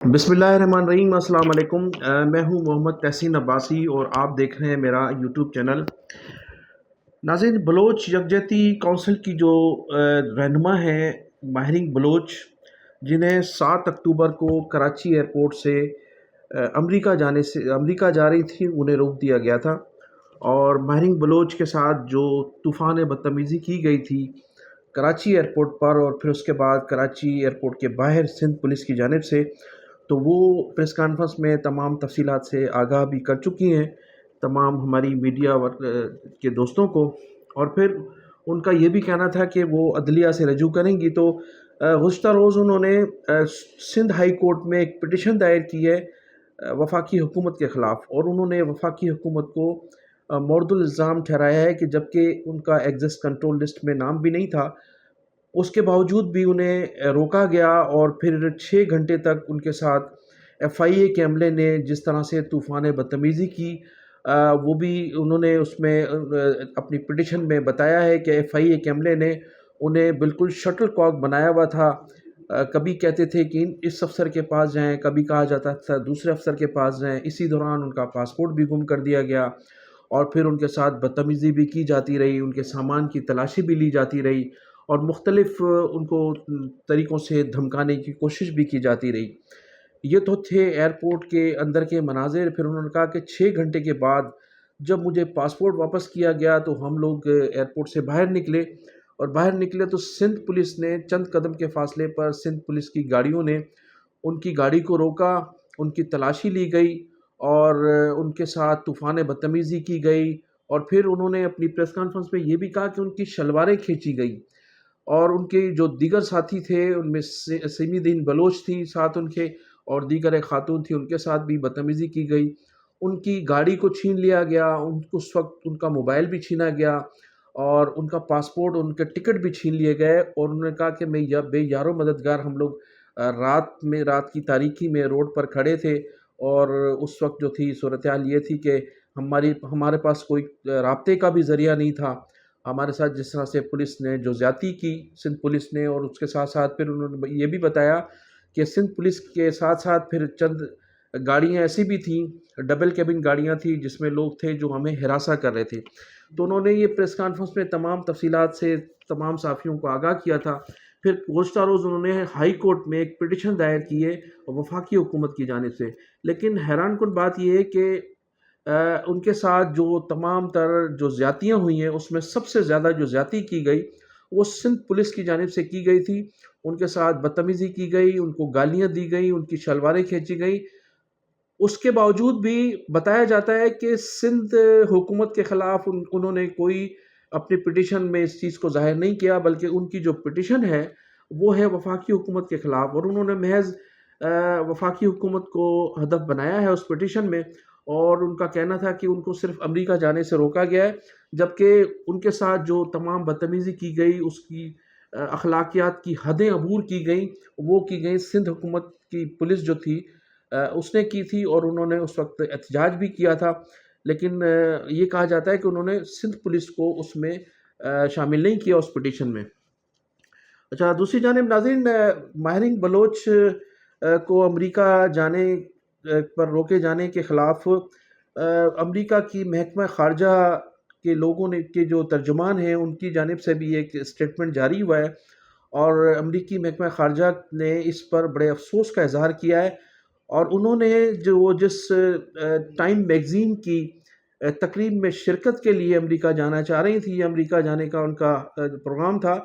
بسم اللہ الرحمن الرحیم۔ السلام علیکم۔ میں ہوں محمد تحسین عباسی اور آپ دیکھ رہے ہیں میرا یوٹیوب چینل۔ ناظرین، بلوچ یکجہتی کونسل کی جو رہنما ہیں ماہرین بلوچ، جنہیں 7 اکتوبر کو کراچی ایئرپورٹ سے امریکہ جا رہی تھی، انہیں روک دیا گیا تھا، اور ماہرین بلوچ کے ساتھ جو طوفان بدتمیزی کی گئی تھی کراچی ایئرپورٹ پر اور پھر اس کے بعد کراچی ایئرپورٹ کے باہر سندھ پولیس کی جانب سے، تو وہ پریس کانفرنس میں تمام تفصیلات سے آگاہ بھی کر چکی ہیں تمام ہماری میڈیا کے دوستوں کو، اور پھر ان کا یہ بھی کہنا تھا کہ وہ عدلیہ سے رجوع کریں گی۔ تو گزشتہ روز انہوں نے سندھ ہائی کورٹ میں ایک پٹیشن دائر کی ہے وفاقی حکومت کے خلاف، اور انہوں نے وفاقی حکومت کو مورد الزام ٹھہرایا ہے کہ جبکہ ان کا ایگزسٹ کنٹرول لسٹ میں نام بھی نہیں تھا، اس کے باوجود بھی انہیں روکا گیا، اور پھر 6 گھنٹے تک ان کے ساتھ ایف آئی اے کے عملے نے جس طرح سے طوفان بدتمیزی کی، وہ بھی انہوں نے اس میں اپنی پٹیشن میں بتایا ہے کہ ایف آئی اے کے عملے نے انہیں بالکل شٹل کاک بنایا ہوا تھا۔ کبھی کہتے تھے کہ اس افسر کے پاس جائیں، کبھی کہا جاتا تھا دوسرے افسر کے پاس جائیں، اسی دوران ان کا پاسپورٹ بھی گم کر دیا گیا، اور پھر ان کے ساتھ بدتمیزی بھی کی جاتی رہی، ان کے سامان کی تلاشی بھی لی جاتی رہی، اور مختلف ان کو طریقوں سے دھمکانے کی کوشش بھی کی جاتی رہی۔ یہ تو تھے ایئرپورٹ کے اندر کے مناظر۔ پھر انہوں نے کہا کہ 6 گھنٹے کے بعد جب مجھے پاسپورٹ واپس کیا گیا تو ہم لوگ ایئرپورٹ سے باہر نکلے، اور باہر نکلے تو سندھ پولیس نے چند قدم کے فاصلے پر سندھ پولیس کی گاڑیوں نے ان کی گاڑی کو روکا، ان کی تلاشی لی گئی، اور ان کے ساتھ طوفان بدتمیزی کی گئی، اور پھر انہوں نے اپنی پریس کانفرنس میں یہ بھی کہا کہ ان کی شلواریں کھینچی گئی، اور ان کے جو دیگر ساتھی تھے ان میں سیمی دین بلوچ تھی ساتھ ان کے، اور دیگر ایک خاتون تھی، ان کے ساتھ بھی بدتمیزی کی گئی، ان کی گاڑی کو چھین لیا گیا، اس وقت ان کا موبائل بھی چھینا گیا، اور ان کا پاسپورٹ، ان کے ٹکٹ بھی چھین لیے گئے، اور انہوں نے کہا کہ میں بے یارو مددگار، ہم لوگ رات کی تاریکی میں روڈ پر کھڑے تھے، اور اس وقت جو تھی صورتحال یہ تھی کہ ہمارے پاس کوئی رابطے کا بھی ذریعہ نہیں تھا۔ ہمارے ساتھ جس طرح سے پولیس نے جو زیادتی کی سندھ پولیس نے، اور اس کے ساتھ ساتھ پھر انہوں نے یہ بھی بتایا کہ سندھ پولیس کے ساتھ ساتھ پھر چند گاڑیاں ایسی بھی تھیں، ڈبل کیبن گاڑیاں تھیں جس میں لوگ تھے جو ہمیں ہراساں کر رہے تھے۔ تو انہوں نے یہ پریس کانفرنس میں تمام تفصیلات سے تمام صحافیوں کو آگاہ کیا تھا۔ پھر گزشتہ روز انہوں نے ہائی کورٹ میں ایک پٹیشن دائر کی ہے وفاقی حکومت کی جانب سے، لیکن حیران کن بات یہ ہے کہ ان کے ساتھ جو تمام تر جو زیادتیاں ہوئی ہیں اس میں سب سے زیادہ جو زیادتی کی گئی وہ سندھ پولیس کی جانب سے کی گئی تھی۔ ان کے ساتھ بدتمیزی کی گئی، ان کو گالیاں دی گئیں، ان کی شلواریں کھینچی گئیں۔ اس کے باوجود بھی بتایا جاتا ہے کہ سندھ حکومت کے خلاف انہوں نے کوئی اپنی پٹیشن میں اس چیز کو ظاہر نہیں کیا، بلکہ ان کی جو پٹیشن ہے وہ ہے وفاقی حکومت کے خلاف، اور انہوں نے محض وفاقی حکومت کو ہدف بنایا ہے اس پٹیشن میں، اور ان کا کہنا تھا کہ ان کو صرف امریکہ جانے سے روکا گیا ہے، جبکہ ان کے ساتھ جو تمام بدتمیزی کی گئی، اس کی اخلاقیات کی حدیں عبور کی گئیں، وہ کی گئیں سندھ حکومت کی پولیس جو تھی اس نے کی تھی، اور انہوں نے اس وقت احتجاج بھی کیا تھا، لیکن یہ کہا جاتا ہے کہ انہوں نے سندھ پولیس کو اس میں شامل نہیں کیا اس پٹیشن میں۔ اچھا، دوسری جانب ناظرین، ماہرین بلوچ کو امریکہ جانے پر روکے جانے کے خلاف امریکہ کی محکمہ خارجہ کے لوگوں نے کے جو ترجمان ہیں ان کی جانب سے بھی ایک اسٹیٹمنٹ جاری ہوا ہے، اور امریکی محکمہ خارجہ نے اس پر بڑے افسوس کا اظہار کیا ہے، اور انہوں نے جس ٹائم میگزین کی تقریب میں شرکت کے لیے امریکہ جانا چاہ رہی تھی، امریکہ جانے کا ان کا پروگرام تھا،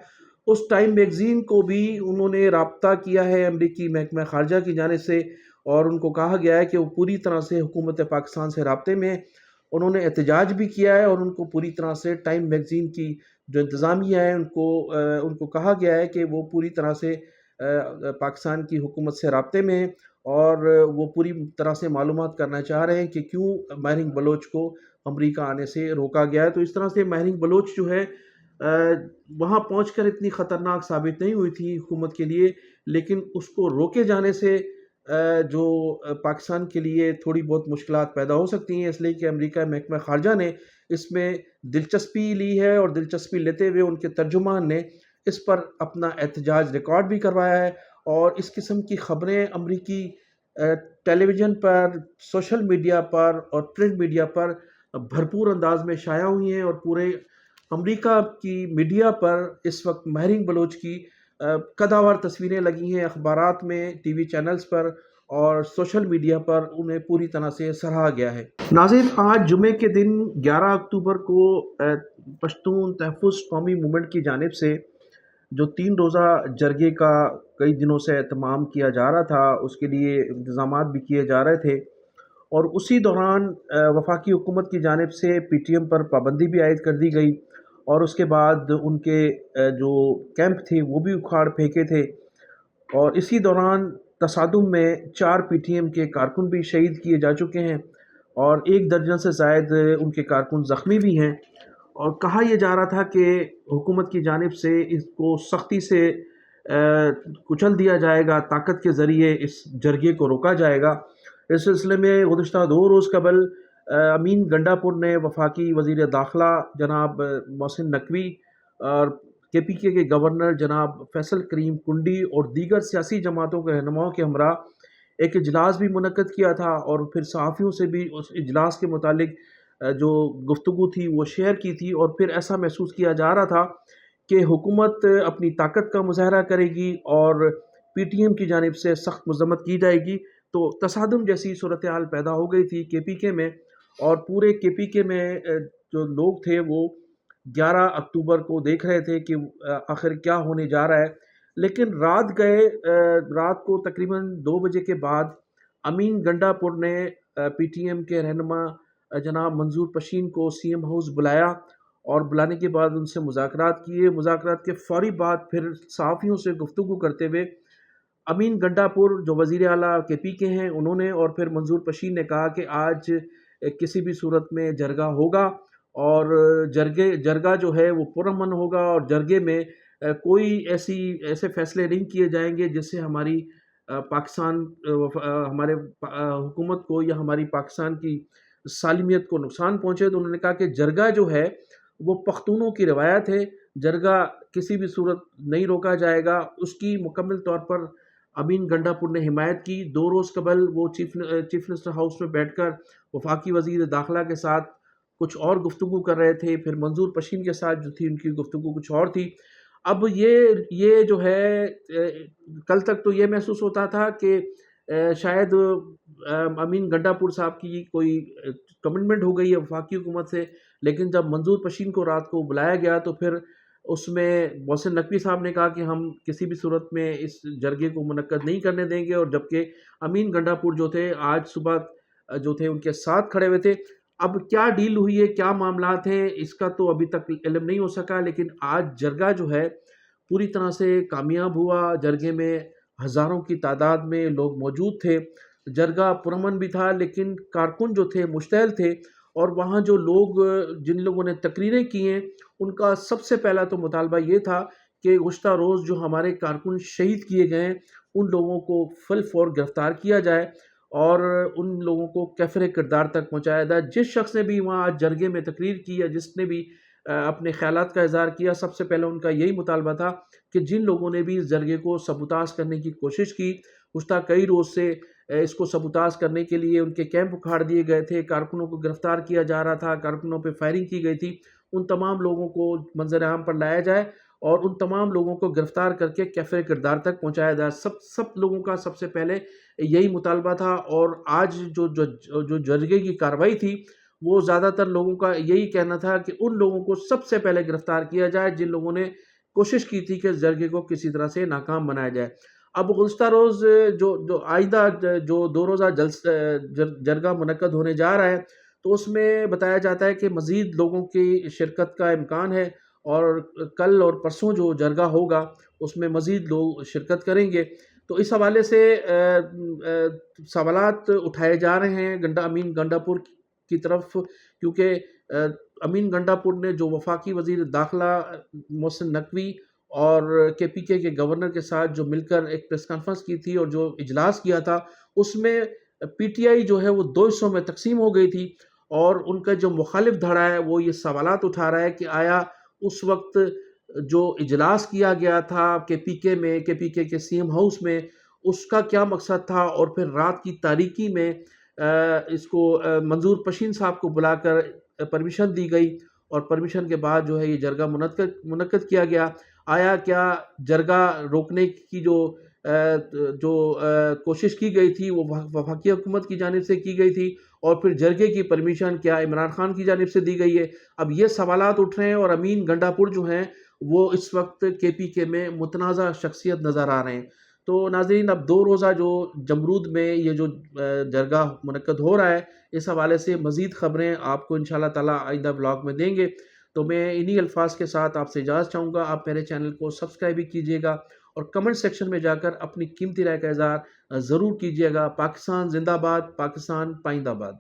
اس ٹائم میگزین کو بھی انہوں نے رابطہ کیا ہے امریکی محکمہ خارجہ کی جانب سے، اور ان کو کہا گیا ہے کہ وہ پوری طرح سے حکومت پاکستان سے رابطے میں ہیں۔ انہوں نے احتجاج بھی کیا ہے، اور ان کو پوری طرح سے ٹائم میگزین کی جو انتظامیہ ہے ان کو کہا گیا ہے کہ وہ پوری طرح سے پاکستان کی حکومت سے رابطے میں ہیں، اور وہ پوری طرح سے معلومات کرنا چاہ رہے ہیں کہ کیوں ماہرین بلوچ کو امریکہ آنے سے روکا گیا ہے۔ تو اس طرح سے ماہرین بلوچ جو ہے وہاں پہنچ کر اتنی خطرناک ثابت نہیں ہوئی تھی حکومت کے لیے، لیکن اس کو روکے جانے سے جو پاکستان کے لیے تھوڑی بہت مشکلات پیدا ہو سکتی ہیں، اس لیے کہ امریکہ محکمہ خارجہ نے اس میں دلچسپی لی ہے، اور دلچسپی لیتے ہوئے ان کے ترجمان نے اس پر اپنا احتجاج ریکارڈ بھی کروایا ہے، اور اس قسم کی خبریں امریکی ٹیلی ویژن پر، سوشل میڈیا پر اور پرنٹ میڈیا پر بھرپور انداز میں شائع ہوئی ہیں، اور پورے امریکہ کی میڈیا پر اس وقت ماہرین بلوچ کی قداور تصویریں لگی ہیں، اخبارات میں، ٹی وی چینلز پر اور سوشل میڈیا پر انہیں پوری طرح سے سراہا گیا ہے۔ ناظرین، آج جمعے کے دن 11 اکتوبر کو پشتون تحفظ قومی موومنٹ کی جانب سے جو 3 روزہ جرگے کا کئی دنوں سے اہتمام کیا جا رہا تھا، اس کے لیے انتظامات بھی کیے جا رہے تھے، اور اسی دوران وفاقی حکومت کی جانب سے پی ٹی ایم پر پابندی بھی عائد کر دی گئی، اور اس کے بعد ان کے جو کیمپ تھے وہ بھی اکھاڑ پھینکے تھے، اور اسی دوران تصادم میں 4 پی ٹی ایم کے کارکن بھی شہید کیے جا چکے ہیں، اور 1 درجن سے زائد ان کے کارکن زخمی بھی ہیں، اور کہا یہ جا رہا تھا کہ حکومت کی جانب سے اس کو سختی سے کچل دیا جائے گا، طاقت کے ذریعے اس جرگے کو روکا جائے گا۔ اس سلسلے میں گزشتہ 2 روز قبل امین گنڈا پور نے وفاقی وزیر داخلہ جناب محسن نقوی اور کے پی کے گورنر جناب فیصل کریم کنڈی اور دیگر سیاسی جماعتوں کے رہنماؤں کے ہمراہ ایک اجلاس بھی منعقد کیا تھا، اور پھر صحافیوں سے بھی اس اجلاس کے متعلق جو گفتگو تھی وہ شیئر کی تھی، اور پھر ایسا محسوس کیا جا رہا تھا کہ حکومت اپنی طاقت کا مظاہرہ کرے گی اور پی ٹی ایم کی جانب سے سخت مذمت کی جائے گی، تو تصادم جیسی صورتحال پیدا ہو گئی تھی کے پی کے میں، اور پورے کے پی کے میں جو لوگ تھے وہ 11 اکتوبر کو دیکھ رہے تھے کہ آخر کیا ہونے جا رہا ہے، لیکن رات کو تقریباً 2 بجے کے بعد امین گنڈا پور نے پی ٹی ایم کے رہنما جناب منظور پشین کو سی ایم ہاؤس بلایا، اور بلانے کے بعد ان سے مذاکرات کیے۔ مذاکرات کے فوری بعد پھر صحافیوں سے گفتگو کرتے ہوئے امین گنڈا پور جو وزیر اعلیٰ کے پی کے ہیں انہوں نے اور پھر منظور پشین نے کہا کہ آج کسی بھی صورت میں جرگہ ہوگا، اور جرگہ جو ہے وہ پرامن ہوگا، اور جرگے میں کوئی ایسے فیصلے نہیں کیے جائیں گے جس سے ہماری پاکستان ہمارے حکومت کو یا ہماری پاکستان کی سالمیت کو نقصان پہنچے۔ تو انہوں نے کہا کہ جرگہ جو ہے وہ پختونوں کی روایت ہے، جرگہ کسی بھی صورت نہیں روکا جائے گا۔ اس کی مکمل طور پر امین گنڈا پور نے حمایت کی۔ 2 روز قبل وہ چیف منسٹر ہاؤس میں بیٹھ کر وفاقی وزیر داخلہ کے ساتھ کچھ اور گفتگو کر رہے تھے، پھر منظور پشین کے ساتھ جو تھی ان کی گفتگو کچھ اور تھی۔ اب یہ جو ہے کل تک تو یہ محسوس ہوتا تھا کہ شاید امین گنڈا پور صاحب کی کوئی کمٹمنٹ ہو گئی ہے وفاقی حکومت سے، لیکن جب منظور پشین کو رات کو بلایا گیا تو پھر اس میں محسن نقوی صاحب نے کہا کہ ہم کسی بھی صورت میں اس جرگے کو منعقد نہیں کرنے دیں گے، اور جبکہ امین گنڈا پور جو تھے آج صبح جو تھے ان کے ساتھ کھڑے ہوئے تھے۔ اب کیا ڈیل ہوئی ہے، کیا معاملات ہیں، اس کا تو ابھی تک علم نہیں ہو سکا، لیکن آج جرگہ جو ہے پوری طرح سے کامیاب ہوا۔ جرگے میں ہزاروں کی تعداد میں لوگ موجود تھے، جرگہ پرامن بھی تھا، لیکن کارکن جو تھے مشتعل تھے، اور وہاں جو لوگ جن لوگوں نے تقریریں کی ہیں ان کا سب سے پہلا تو مطالبہ یہ تھا کہ گزشتہ روز جو ہمارے کارکن شہید کیے گئے ہیں ان لوگوں کو فل فور گرفتار کیا جائے، اور ان لوگوں کو کیفر کردار تک پہنچایا جائے۔ جس شخص نے بھی وہاں آج جرگے میں تقریر کی یا جس نے بھی اپنے خیالات کا اظہار کیا، سب سے پہلے ان کا یہی مطالبہ تھا کہ جن لوگوں نے بھی اس جرگے کو سبوتاژ کرنے کی کوشش کی، گزشتہ کئی روز سے اس کو سبوتاژ کرنے کے لیے ان کے کیمپ اکھاڑ دیے گئے تھے، کارکنوں کو گرفتار کیا جا رہا تھا، کارکنوں پہ فائرنگ کی گئی تھی، ان تمام لوگوں کو منظر عام پر لایا جائے اور ان تمام لوگوں کو گرفتار کر کے کیفر کردار تک پہنچایا جائے۔ سب لوگوں کا سب سے پہلے یہی مطالبہ تھا، اور آج جو جرگے کی کارروائی تھی وہ زیادہ تر لوگوں کا یہی کہنا تھا کہ ان لوگوں کو سب سے پہلے گرفتار کیا جائے جن لوگوں نے کوشش کی تھی کہ اس جرگے کو کسی طرح سے ناکام بنایا جائے۔ اب گزشتہ روز جو آئندہ جو 2 روزہ جرگہ منعقد ہونے جا رہا ہے تو اس میں بتایا جاتا ہے کہ مزید لوگوں کی شرکت کا امکان ہے، اور کل اور پرسوں جو جرگہ ہوگا اس میں مزید لوگ شرکت کریں گے۔ تو اس حوالے سے سوالات اٹھائے جا رہے ہیں امین گنڈا پور کی طرف، کیونکہ امین گنڈا پور نے جو وفاقی وزیر داخلہ محسن نقوی اور کے پی کے گورنر کے ساتھ جو مل کر ایک پریس کانفرنس کی تھی اور جو اجلاس کیا تھا، اس میں پی ٹی آئی جو ہے وہ 2 حصوں میں تقسیم ہو گئی تھی، اور ان کا جو مخالف دھڑا ہے وہ یہ سوالات اٹھا رہا ہے کہ آیا اس وقت جو اجلاس کیا گیا تھا کے پی کے کے سی ایم ہاؤس میں، اس کا کیا مقصد تھا، اور پھر رات کی تاریکی میں اس کو منظور پشین صاحب کو بلا کر پرمیشن دی گئی، اور پرمیشن کے بعد جو ہے یہ جرگہ منعقد کیا گیا۔ آیا کیا جرگہ روکنے کی جو کوشش کی گئی تھی وہ وفاقی حکومت کی جانب سے کی گئی تھی، اور پھر جرگے کی پرمیشن کیا عمران خان کی جانب سے دی گئی ہے؟ اب یہ سوالات اٹھ رہے ہیں، اور امین گنڈا پور جو ہیں وہ اس وقت کے پی کے میں متنازع شخصیت نظر آ رہے ہیں۔ تو ناظرین، اب 2 روزہ جو جمرود میں یہ جو جرگہ منعقد ہو رہا ہے، اس حوالے سے مزید خبریں آپ کو انشاءاللہ تعالی آئندہ بلاگ میں دیں گے۔ تو میں انہی الفاظ کے ساتھ آپ سے اجازت چاہوں گا۔ آپ میرے چینل کو سبسکرائب بھی کیجیے گا، اور کمنٹ سیکشن میں جا کر اپنی قیمتی رائے کا اظہار ضرور کیجیے گا۔ پاکستان زندہ باد، پاکستان پائندہ باد۔